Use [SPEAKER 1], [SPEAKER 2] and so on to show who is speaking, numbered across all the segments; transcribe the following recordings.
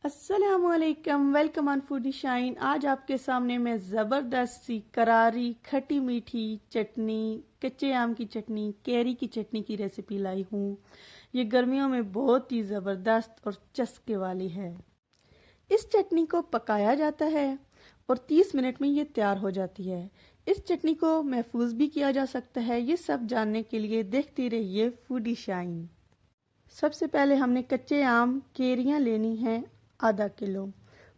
[SPEAKER 1] अस्सलामुअलैकुम, welcome on foodie shine. आज आपके सामने मैं ज़बरदस्त सी करारी खट्टी मीठी चटनी, कच्चे आम की चटनी, कैरी की चटनी की रेसिपी लाई हूँ। ये गर्मियों में बहुत ही ज़बरदस्त और चस्के वाली है। इस चटनी को पकाया जाता है और 30 मिनट में ये तैयार हो जाती है। इस चटनी को महफूज भी किया जा सकता है। ये सब जानने के लिए देखते रहिए फूडी शाइन। सबसे पहले हमने कच्चे आम कैरियाँ लेनी हैं आधा किलो।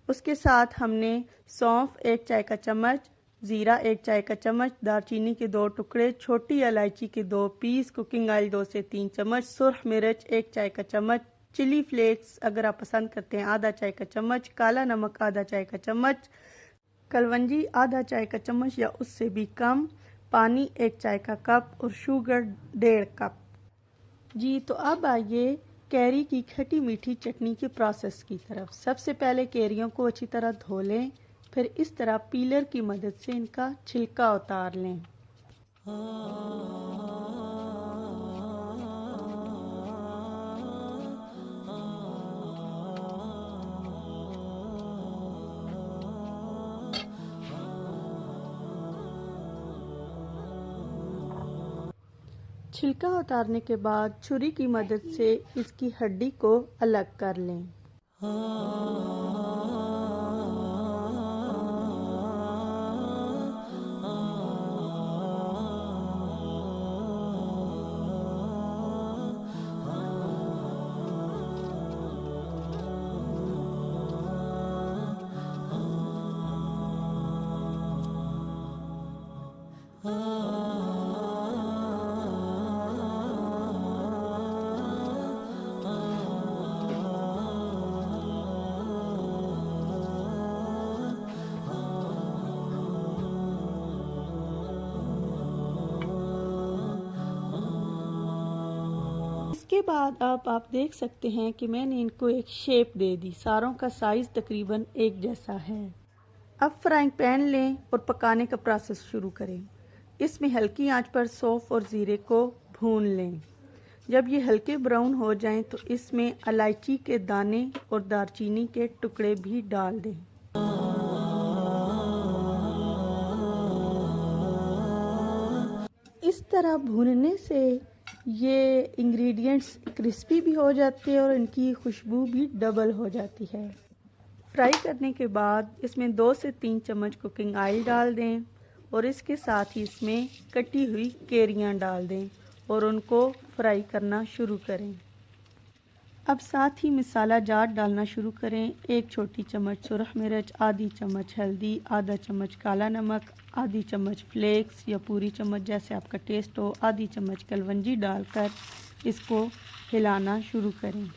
[SPEAKER 1] उसके साथ हमने सौंफ 1 चाय का चम्मच, ज़ीरा 1 चाय का चम्मच, दालचीनी के 2 टुकड़े, छोटी इलायची के 2 पीस, कुकिंग ऑयल 2 से 3 चम्मच, सुर्ख मिर्च 1 चाय का चम्मच, चिली फ्लेक्स अगर आप पसंद करते हैं आधा चाय का चम्मच, काला नमक आधा चाय का चम्मच, कलवंजी आधा चाय का चम्मच या उससे भी कम, पानी 1 चाय का कप और शुगर 1.5 कप। जी तो अब आइए कैरी की खट्टी मीठी चटनी के प्रोसेस की तरफ। सबसे पहले कैरियों को अच्छी तरह धो लें, फिर इस तरह पीलर की मदद से इनका छिलका उतार लें। छिलका उतारने के बाद छुरी की मदद से इसकी हड्डी को अलग कर लें। इसके बाद अब आप देख सकते हैं कि मैंने इनको एक शेप दे दी। सारों का साइज तकरीबन एक जैसा है। अब फ्राइंग पैन लें और पकाने का प्रोसेस शुरू करें। इसमें हल्की आंच पर सौंफ और ज़ीरे को भून लें। जब ये हल्के ब्राउन हो जाएं तो इसमें इलायची के दाने और दालचीनी के टुकड़े भी डाल दें। इस तरह भूनने से ये इंग्रेडिएंट्स क्रिस्पी भी हो जाते हैं और इनकी खुशबू भी डबल हो जाती है। फ्राई करने के बाद इसमें 2 से 3 चम्मच कुकिंग ऑयल डाल दें और इसके साथ ही इसमें कटी हुई कैरियाँ डाल दें और उनको फ्राई करना शुरू करें। अब साथ ही मसाला जाट डालना शुरू करें। 1 छोटी चम्मच सुरख मिर्च, आधी चम्मच हल्दी, आधा चम्मच काला नमक, आधी चम्मच फ्लेक्स या पूरी चम्मच जैसे आपका टेस्ट हो, आधी चम्मच कलवंजी डालकर इसको हिलाना शुरू करें।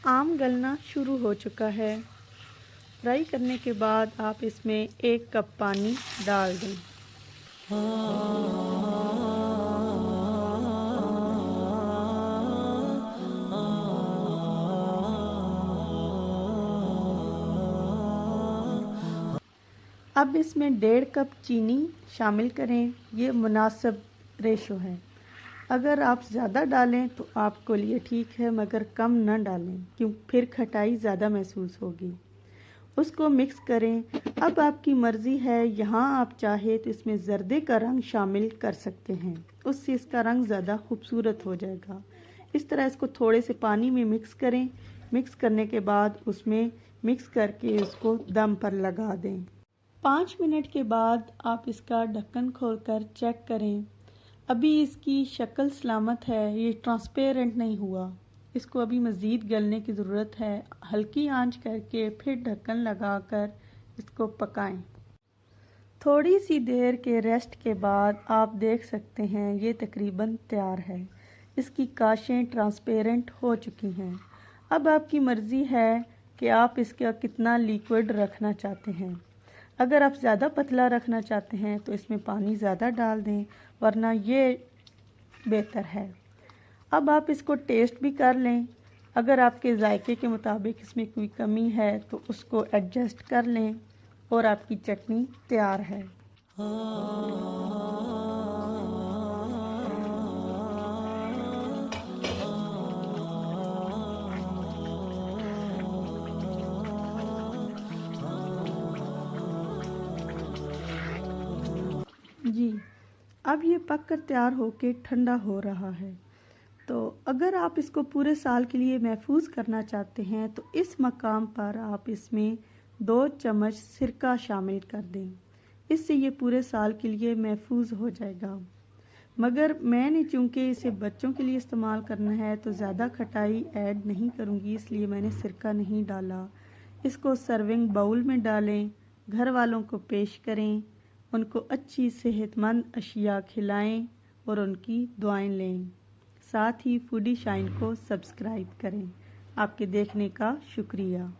[SPEAKER 1] आम गलना शुरू हो चुका है। फ्राई करने के बाद आप इसमें 1 कप पानी डाल दें। अब इसमें 1.5 कप चीनी शामिल करें। ये मुनासिब रेशो है। अगर आप ज़्यादा डालें तो आपको लिए ठीक है, मगर कम न डालें क्यों फिर खटाई ज़्यादा महसूस होगी। उसको मिक्स करें। अब आपकी मर्ज़ी है, यहाँ आप चाहे तो इसमें ज़र्दे का रंग शामिल कर सकते हैं, उससे इसका रंग ज़्यादा खूबसूरत हो जाएगा। इस तरह इसको थोड़े से पानी में मिक्स करें। मिक्स करने के बाद उसमें मिक्स करके इसको दम पर लगा दें। 5 मिनट के बाद आप इसका ढक्कन खोलकर चेक करें। अभी इसकी शक्ल सलामत है, ये ट्रांसपेरेंट नहीं हुआ। इसको अभी मज़ीद गलने की ज़रूरत है। हल्की आंच करके फिर ढक्कन लगाकर इसको पकाएं। थोड़ी सी देर के रेस्ट के बाद आप देख सकते हैं ये तकरीबन तैयार है। इसकी काशें ट्रांसपेरेंट हो चुकी हैं। अब आपकी मर्ज़ी है कि आप इसका कितना लिक्विड रखना चाहते हैं। अगर आप ज़्यादा पतला रखना चाहते हैं तो इसमें पानी ज़्यादा डाल दें, वरना ये बेहतर है। अब आप इसको टेस्ट भी कर लें। अगर आपके जायके के मुताबिक इसमें कोई कमी है तो उसको एडजस्ट कर लें और आपकी चटनी तैयार है। जी, अब ये पक कर तैयार होके ठंडा हो रहा है। तो अगर आप इसको पूरे साल के लिए महफूज करना चाहते हैं तो इस मकाम पर आप इसमें 2 चम्मच सिरका शामिल कर दें। इससे ये पूरे साल के लिए महफूज हो जाएगा। मगर मैंने चूँकि इसे बच्चों के लिए इस्तेमाल करना है तो ज़्यादा खटाई ऐड नहीं करूँगी, इसलिए मैंने सिरका नहीं डाला। इसको सर्विंग बाउल में डालें, घर वालों को पेश करें, उनको अच्छी सेहतमंद अशिया खिलाएं और उनकी दुआएं लें। साथ ही फूडी शाइन को सब्सक्राइब करें। आपके देखने का शुक्रिया।